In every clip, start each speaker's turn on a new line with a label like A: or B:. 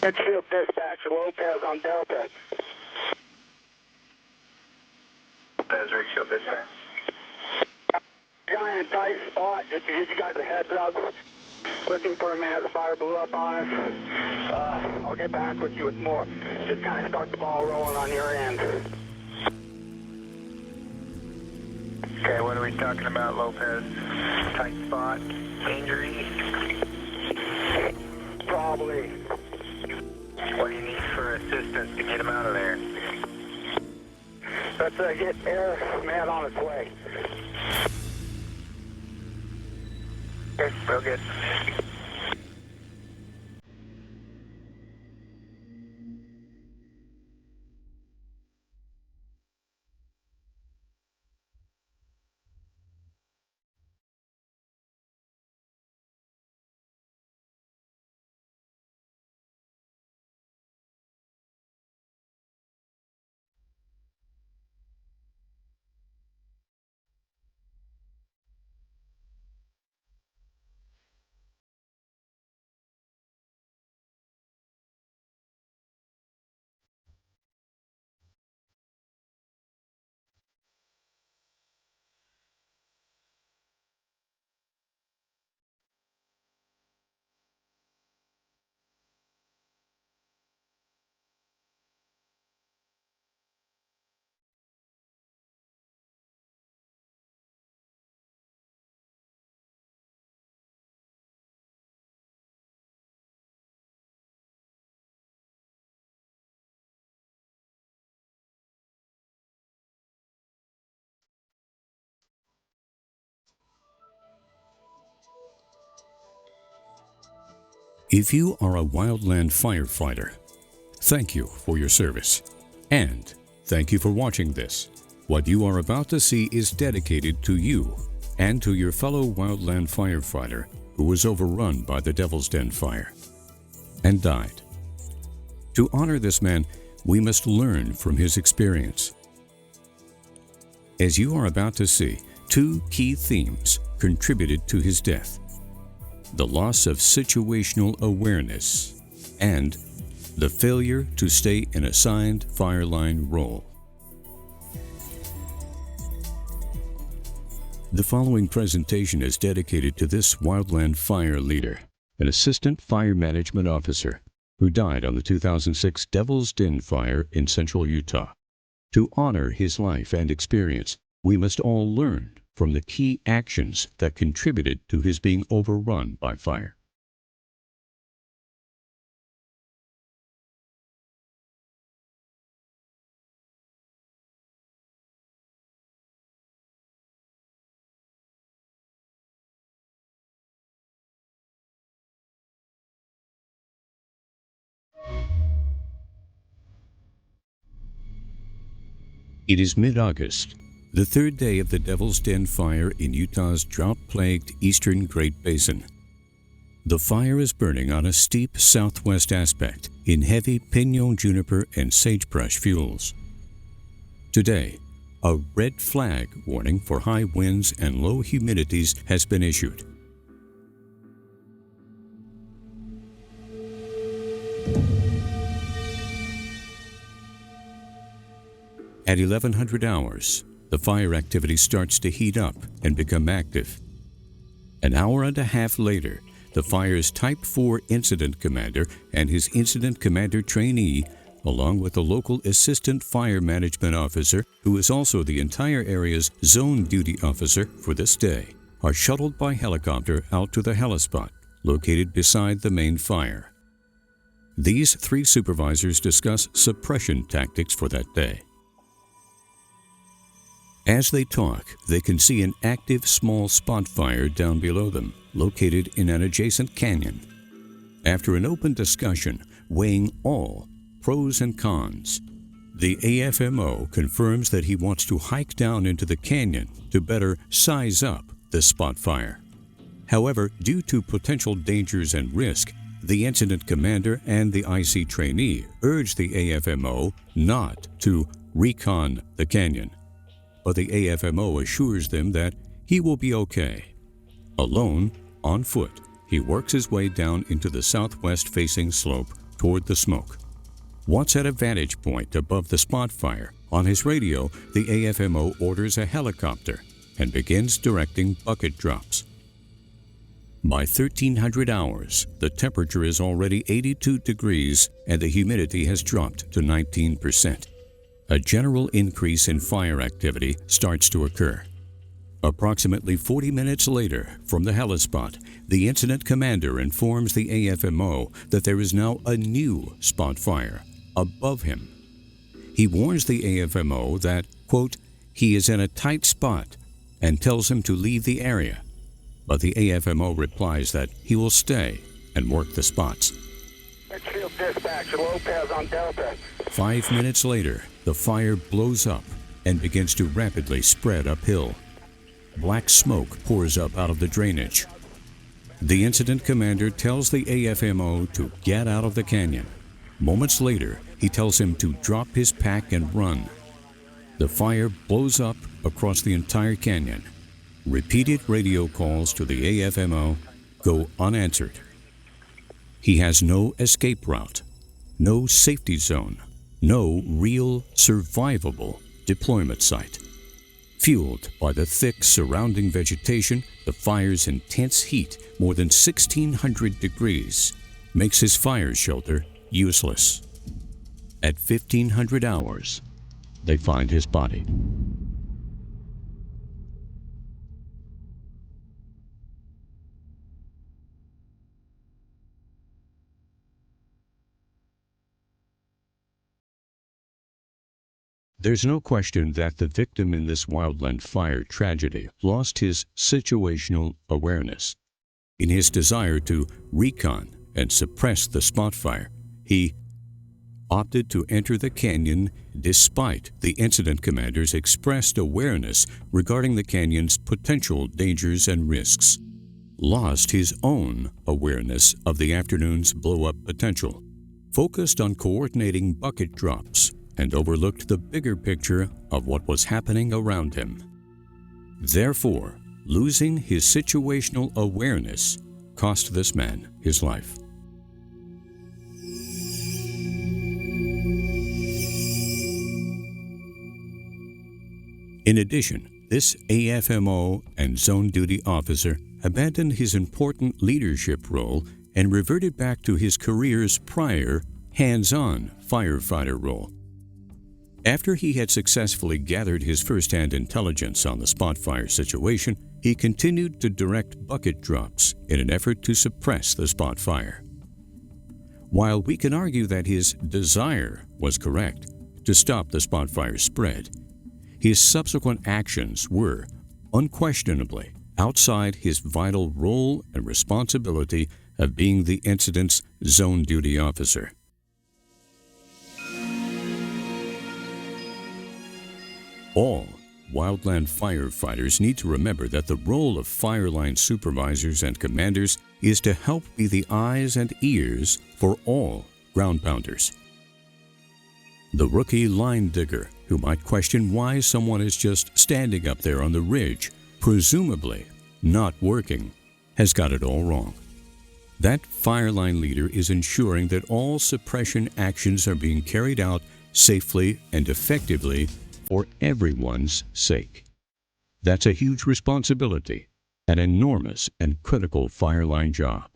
A: Midfield dispatch, Lopez on Delta.
B: Lopez, Ridgefield dispatch.
A: Giant tight spot, just to give you guys a heads up. Looking for a man, the fire blew up on us. I'll get back with you with more. Just kind of start the ball rolling on your end.
B: Okay, what are we talking about, Lopez? Tight spot, injury?
A: Probably.
B: What do you need for assistance to get him out of there?
A: Let's get air man on its way.
B: Okay, real good.
C: If you are a Wildland firefighter, thank you for your service. And thank you for watching this. What you are about to see is dedicated to you and to your fellow Wildland firefighter who was overrun by the Devil's Den fire and died. To honor this man, we must learn from his experience. As you are about to see, two key themes contributed to his death: the loss of situational awareness and the failure to stay in assigned fire line role. The following presentation is dedicated to this Wildland fire leader, an assistant fire management officer who died on the 2006 Devil's Den fire in central Utah. To honor his life and experience, we must all learn from the key actions that contributed to his being overrun by fire. It is mid-August, the third day of the Devil's Den fire in Utah's drought-plagued eastern Great Basin. The fire is burning on a steep southwest aspect in heavy pinon, juniper, and sagebrush fuels. Today, a red flag warning for high winds and low humidities has been issued. At 1100 hours, the fire activity starts to heat up and become active. An hour and a half later, the fire's Type 4 incident commander and his incident commander trainee, along with the local assistant fire management officer, who is also the entire area's zone duty officer for this day, are shuttled by helicopter out to the helispot located beside the main fire. These three supervisors discuss suppression tactics for that day. As they talk, they can see an active small spot fire down below them, located in an adjacent canyon. After an open discussion weighing all pros and cons, the AFMO confirms that he wants to hike down into the canyon to better size up the spot fire. However, due to potential dangers and risk, the incident commander and the IC trainee urge the AFMO not to recon the canyon. But the AFMO assures them that he will be okay. Alone, on foot, he works his way down into the southwest-facing slope toward the smoke. Once at a vantage point above the spot fire, on his radio, the AFMO orders a helicopter and begins directing bucket drops. By 1300 hours, the temperature is already 82 degrees and the humidity has dropped to 19%. A general increase in fire activity starts to occur. Approximately 40 minutes later, from the helispot, the incident commander informs the AFMO that there is now a new spot fire above him. He warns the AFMO that, quote, he is in a tight spot and tells him to leave the area. But the AFMO replies that he will stay and work the spots.
A: Richfield dispatch, Lopez on Delta.
C: 5 minutes later, the fire blows up and begins to rapidly spread uphill. Black smoke pours up out of the drainage. The incident commander tells the AFMO to get out of the canyon. Moments later, he tells him to drop his pack and run. The fire blows up across the entire canyon. Repeated radio calls to the AFMO go unanswered. He has no escape route, no safety zone, no real survivable deployment site. Fueled by the thick surrounding vegetation, the fire's intense heat, more than 1600 degrees, makes his fire shelter useless. At 1500 hours, they find his body. There's no question that the victim in this Wildland fire tragedy lost his situational awareness. In his desire to recon and suppress the spot fire, he opted to enter the canyon despite the incident commander's expressed awareness regarding the canyon's potential dangers and risks, lost his own awareness of the afternoon's blow-up potential, focused on coordinating bucket drops, and overlooked the bigger picture of what was happening around him. Therefore, losing his situational awareness cost this man his life. In addition, this AFMO and zone duty officer abandoned his important leadership role and reverted back to his career's prior hands-on firefighter role. After he had successfully gathered his first-hand intelligence on the spot fire situation, he continued to direct bucket drops in an effort to suppress the spot fire. While we can argue that his desire was correct to stop the spot fire spread, his subsequent actions were unquestionably outside his vital role and responsibility of being the incident's zone duty officer. All Wildland firefighters need to remember that the role of fireline supervisors and commanders is to help be the eyes and ears for all ground pounders. The rookie line digger who might question why someone is just standing up there on the ridge, presumably not working, has got it all wrong. That fireline leader is ensuring that all suppression actions are being carried out safely and effectively for everyone's sake. That's a huge responsibility, an enormous and critical fireline job.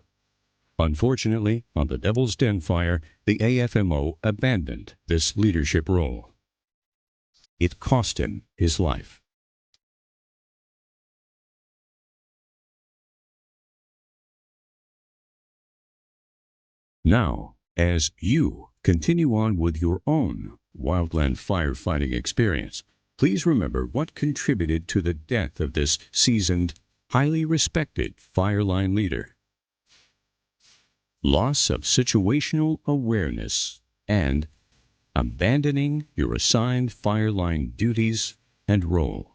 C: Unfortunately, on the Devil's Den fire, the AFMO abandoned this leadership role. It cost him his life. Now, as you continue on with your own wildland firefighting experience, please remember what contributed to the death of this seasoned, highly respected fireline leader. Loss of situational awareness and abandoning your assigned fireline duties and role.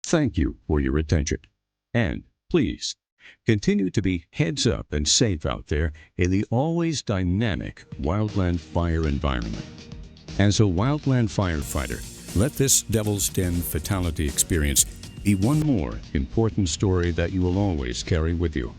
C: Thank you for your attention, and please continue to be heads up and safe out there in the always dynamic wildland fire environment. As a wildland firefighter, let this Devil's Den fatality experience be one more important story that you will always carry with you.